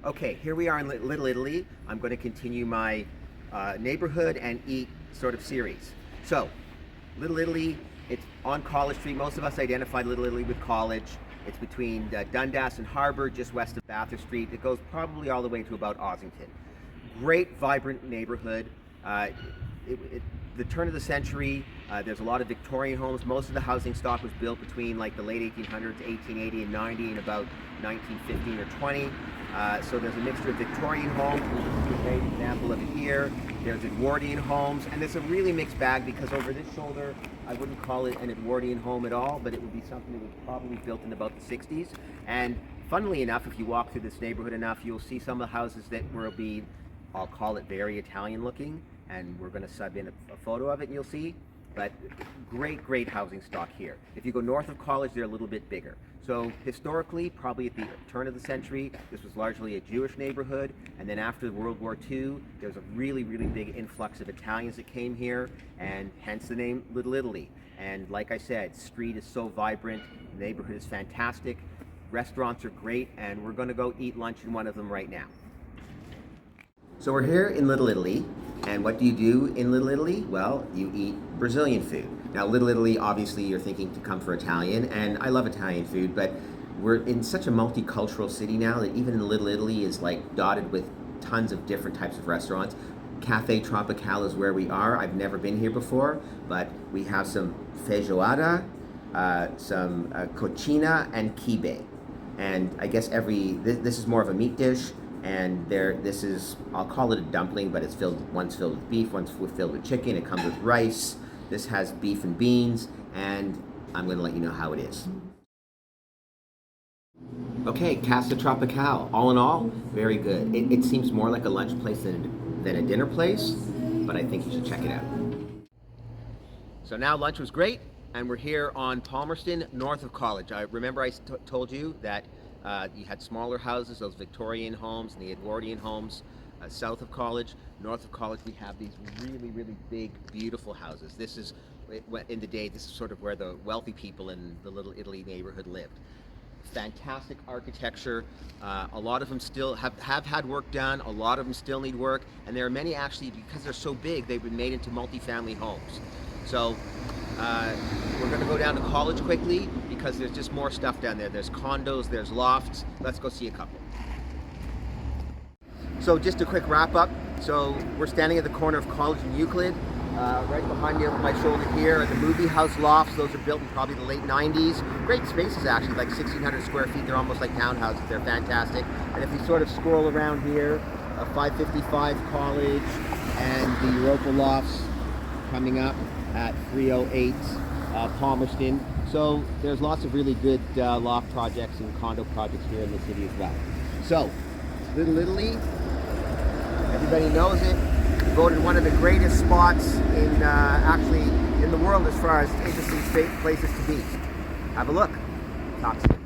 Okay, here we are in Little Italy. I'm going to continue my neighborhood and eat sort of series. So, Little Italy, it's on College Street. Most of us identify Little Italy with College. It's between Dundas and Harbor, just west of Bathurst Street. It goes probably all the way to about Ossington. Great, vibrant neighborhood. The turn of the century, there's a lot of Victorian homes. Most of the housing stock was built between like the late 1800s, 1880 and 90, and about 1915 or 20. So there's a mixture of Victorian homes. This is a great example of it here. There's Edwardian homes, and it's a really mixed bag because over this shoulder, I wouldn't call it an Edwardian home at all, but it would be something that was probably built in about the 60s. And funnily enough, if you walk through this neighborhood enough, you'll see some of the houses that will be, I'll call it very Italian looking, and we're going to sub in a photo of it and you'll see. But great housing stock here. If you go north of College, they're a little bit bigger. So historically, probably at the turn of the century, this was largely a Jewish neighborhood, and then after World War II, there was a really big influx of Italians that came here, and hence the name Little Italy. And like I said, street is so vibrant, the neighborhood is fantastic, restaurants are great, and we're going to go eat lunch in one of them right now. So we're here in Little Italy, and what do you do in Little Italy? Well, you eat Brazilian food. Now, Little Italy, obviously, you're thinking to come for Italian, and I love Italian food, but we're in such a multicultural city now that even in Little Italy is like dotted with tons of different types of restaurants. Cafe Tropical is where we are. I've never been here before, but we have some feijoada, some cochina, and quibe. And I guess this is more of a meat dish. And this is, I'll call it a dumpling, but it's one's filled with beef, one's filled with chicken. It comes with rice. This has beef and beans, and I'm going to let you know how it is. Okay, Casa Tropical. All in all, very good. It seems more like a lunch place than a dinner place, but I think you should check it out. So now lunch was great, and we're here on Palmerston, north of College. I remember I told you that you had smaller houses, those Victorian homes and the Edwardian homes south of College. North of College, we have these really big, beautiful houses. This is, in the day, this is sort of where the wealthy people in the Little Italy neighborhood lived. Fantastic architecture. A lot of them still have had work done. A lot of them still need work. And there are many actually, because they're so big, they've been made into multi-family homes. So we're going to go down to College quickly because there's just more stuff down there. There's condos, there's lofts. Let's go see a couple. So just a quick wrap up. So we're standing at the corner of College and Euclid. Right behind me over my shoulder here are the movie house lofts. Those are built in probably the late 90s. Great spaces actually, like 1,600 square feet. They're almost like townhouses. They're fantastic. And if you sort of scroll around here, 555 College and the Europa lofts coming up at 308 Palmerston. So there's lots of really good loft projects and condo projects here in the city as well. So Little Italy, everybody knows it. Voted one of the greatest spots in actually in the world as far as interesting places to be. Have a look. Talk soon.